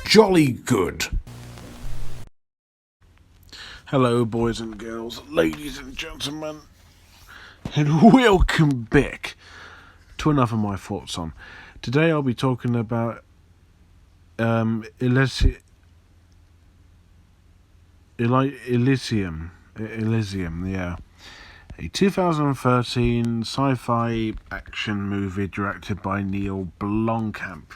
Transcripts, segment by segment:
jolly good. Hello, boys and girls, ladies and gentlemen, and welcome back to another of my thoughts on. Today I'll be talking about Elysium, yeah. A 2013 sci-fi action movie directed by Neill Blomkamp,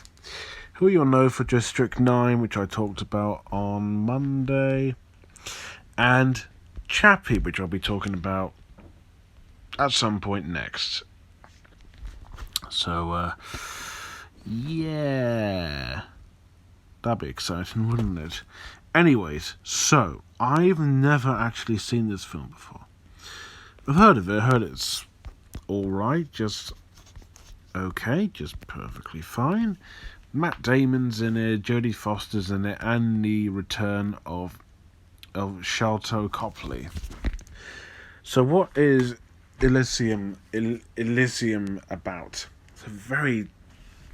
who you'll know for District 9, which I talked about on Monday, and Chappie, which I'll be talking about at some point next. So, yeah, that'd be exciting, wouldn't it? Anyways, so, I've never actually seen this film before. I've heard of it, heard it's alright, just okay, just perfectly fine. Matt Damon's in it, Jodie Foster's in it, and the return of Sharlto Copley. So what is Elysium about? It's a very,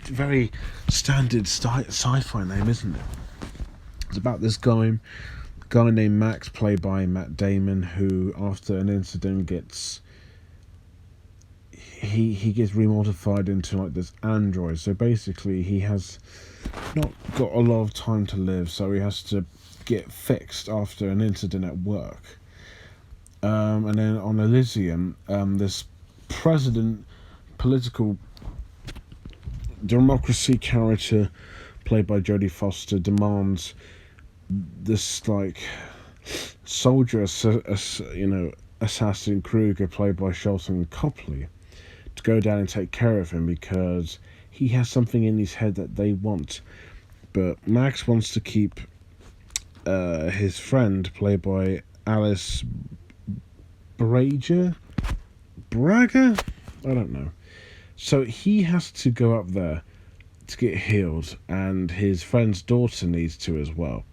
very standard sci-fi name, isn't it? It's about this guy named Max, played by Matt Damon, who after an incident gets remodified into like this android. So basically he has not got a lot of time to live, so he has to get fixed after an incident at work. And then on Elysium, this political democracy character played by Jodie Foster demands this like soldier, assassin Kruger, played by Sharlto Copley, to go down and take care of him because he has something in his head that they want. But Max wants to keep his friend, played by Alice Braga? I don't know. So he has to go up there to get healed, and his friend's daughter needs to as well.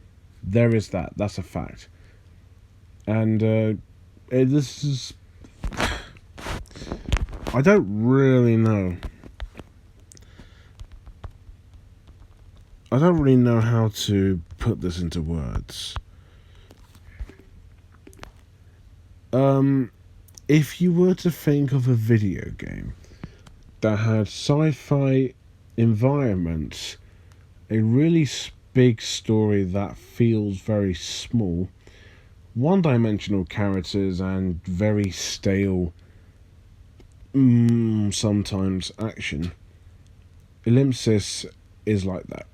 There is that. That's a fact. And this is... I don't really know. I don't really know how to put this into words. If you were to think of a video game that had sci-fi environments, a really big story that feels very small, one-dimensional characters, and very stale, sometimes action, Elysium is like that.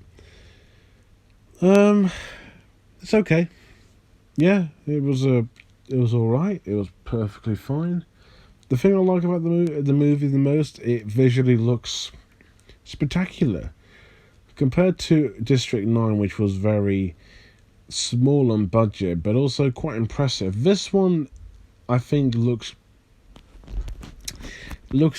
It's okay. Yeah, it was alright. It was perfectly fine. The thing I like about the movie the most, it visually looks spectacular. Compared to District 9, which was very small on budget, but also quite impressive. This one, I think, looks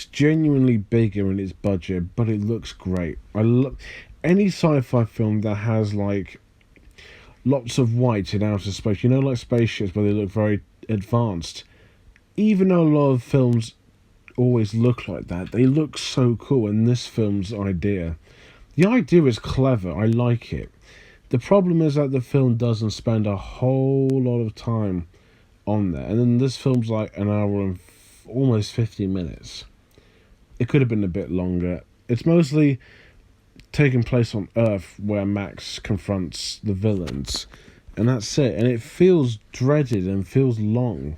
genuinely bigger in its budget, but it looks great. I love any sci-fi film that has like lots of white in outer space. You know, like spaceships where they look very advanced. Even though a lot of films always look like that, they look so cool. And this film's idea, the idea is clever. I like it. The problem is that the film doesn't spend a whole lot of time on there. And then this film's like an hour and almost 50 minutes. It could have been a bit longer. It's mostly taking place on Earth, where Max confronts the villains, and that's it. And it feels dreaded and feels long.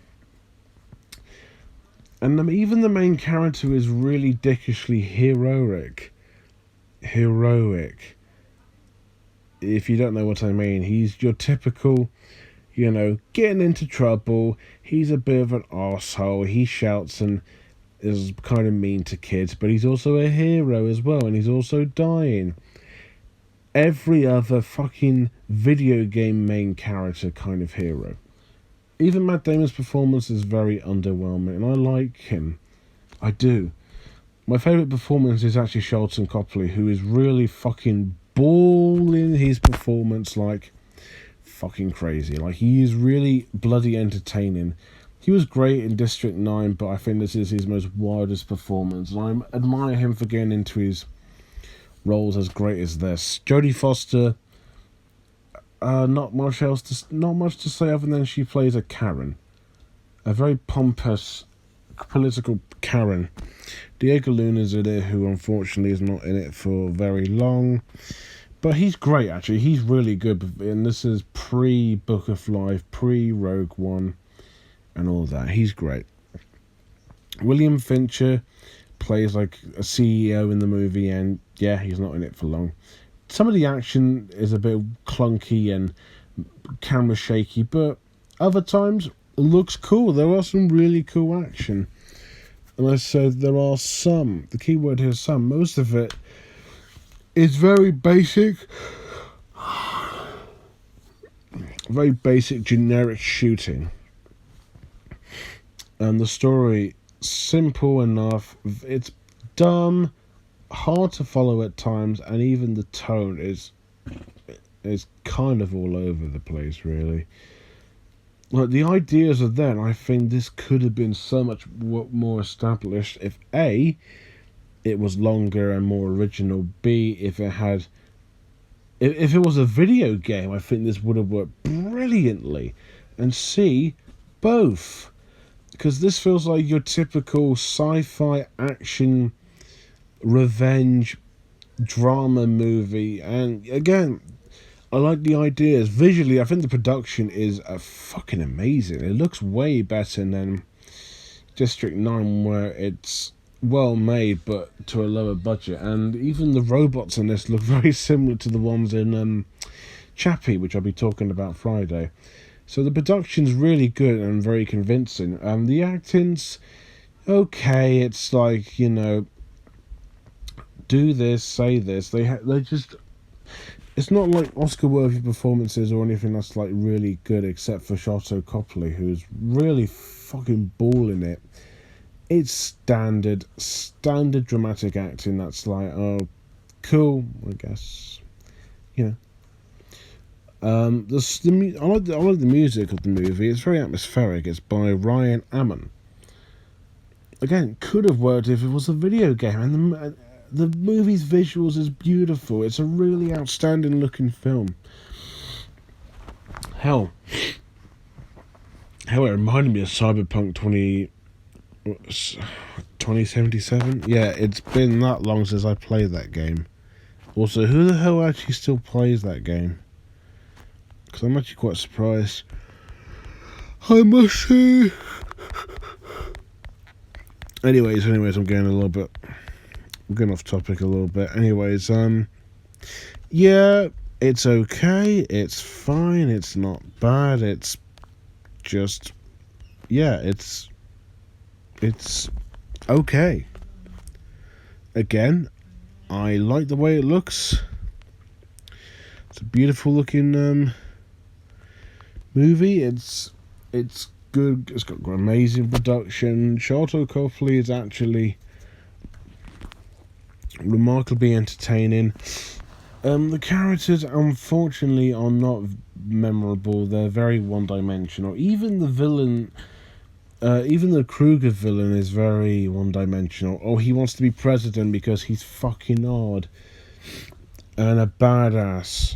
And even the main character is really dickishly heroic. If you don't know what I mean, he's your typical, getting into trouble. He's a bit of an arsehole. He shouts and is kind of mean to kids, but he's also a hero as well, and he's also dying. Every other fucking video game main character kind of hero. Even Matt Damon's performance is very underwhelming, and I like him. I do. My favourite performance is actually Sharlto Copley, who is really fucking balling his performance like fucking crazy. Like, he is really bloody entertaining. He was great in District 9, but I think this is his most wildest performance, and I admire him for getting into his roles as great as this. Jodie Foster not much to say other than she plays a Karen, a very pompous political Karen. Diego Luna's in it, who unfortunately is not in it for very long, but he's great actually. He's really good, and this is pre-Book of Life, pre-Rogue One, and all that. He's great. William Fincher plays like a CEO in the movie, and yeah, he's not in it for long. Some of the action is a bit clunky and camera shaky, but other times it looks cool. There are some really cool action. And I said there are some. The key word here is some. Most of it is very basic. Very basic, generic shooting. And the story, simple enough. It's dumb, hard to follow at times, and even the tone is kind of all over the place, really. Like, the ideas are there, and I think this could have been so much more established if A, it was longer and more original, B, if it was a video game, I think this would have worked brilliantly, and C, both. Because this feels like your typical sci-fi action revenge drama movie, and again, I like the ideas. Visually, I think the production is fucking amazing. It looks way better than District 9, where it's well made but to a lower budget, and even the robots in this look very similar to the ones in Chappie, which I'll be talking about Friday. So the production's really good and very convincing. The acting's okay. It's like, do this, say this. They just. It's not like Oscar-worthy performances or anything that's like really good, except for Sharlto Copley, who's really fucking balling it. It's standard dramatic acting. That's like, oh, cool, I guess. I like the music of the movie. It's very atmospheric. It's by Ryan Ammon. Again, could have worked if it was a video game, and the movie's visuals is beautiful. It's a really outstanding looking film. Hell, it reminded me of Cyberpunk 2077. Yeah, it's been that long since I played that game. Also, who the hell actually still plays that game? Because I'm actually quite surprised. I must say. Anyways, I'm getting off topic a little bit. Anyways, yeah, it's okay. It's fine. It's not bad. It's just, yeah, it's okay. Again, I like the way it looks. It's a beautiful looking movie. It's good. It's got amazing production. Sharlto Copley is actually remarkably entertaining. The characters, unfortunately, are not memorable. They're very one-dimensional. Even the villain, even the Kruger villain, is very one-dimensional. Oh, he wants to be president because he's fucking hard and a badass.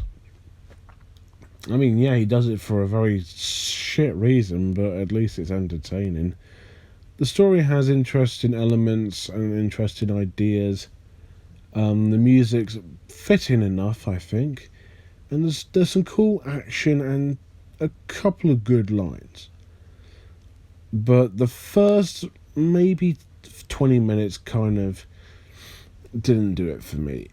I mean, yeah, he does it for a very shit reason, but at least it's entertaining. The story has interesting elements and interesting ideas. The music's fitting enough, I think, and there's some cool action and a couple of good lines. But the first maybe 20 minutes kind of didn't do it for me.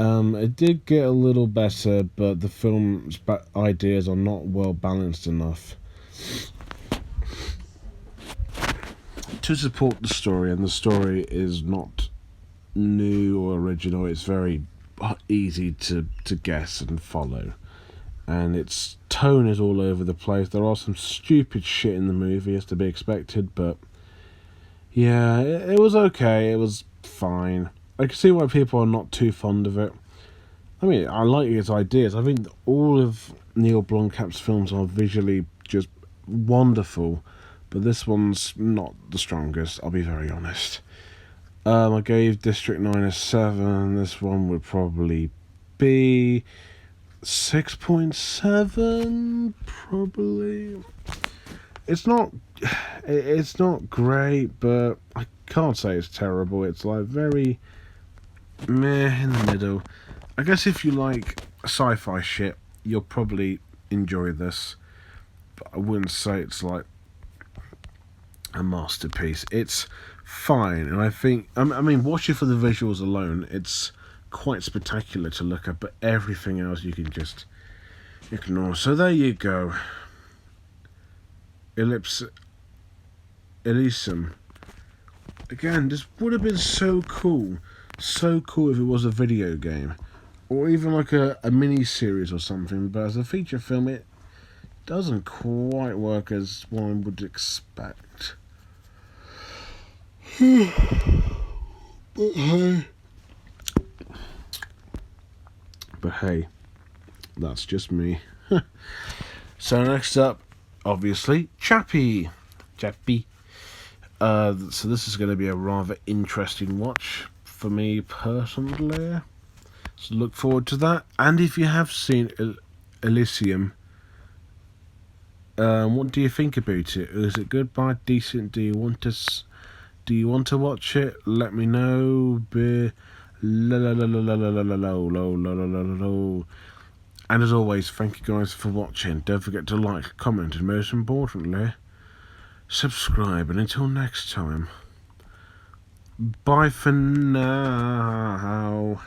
It did get a little better, but the film's ideas are not well balanced enough to support the story, and the story is not new or original. It's very easy to guess and follow, and its tone is all over the place. There are some stupid shit in the movie, as to be expected, but yeah, it was okay. It was fine. I can see why people are not too fond of it. I mean, I like its ideas. I think all of Neill Blomkamp's films are visually just wonderful, but this one's not the strongest, I'll be very honest. I gave District 9 a 7. This one would probably be 6.7 probably. It's not great, but I can't say it's terrible. It's like very meh in the middle. I guess if you like sci-fi shit, you'll probably enjoy this, but I wouldn't say it's like a masterpiece. It's fine, and I think I mean watch it for the visuals alone. It's quite spectacular to look at, but everything else you can just ignore. So there you go. Elysium. Again, this would have been so cool if it was a video game, or even like a mini series or something. But as a feature film, it doesn't quite work as one would expect. But hey, that's just me. So next up, obviously, Chappie. So this is going to be a rather interesting watch for me personally. So look forward to that. And if you have seen Elysium, what do you think about it? Is it good, bad, decent? Do you want to watch it? Let me know. And as always, thank you guys for watching. Don't forget to like, comment, and most importantly, subscribe. And until next time, bye for now.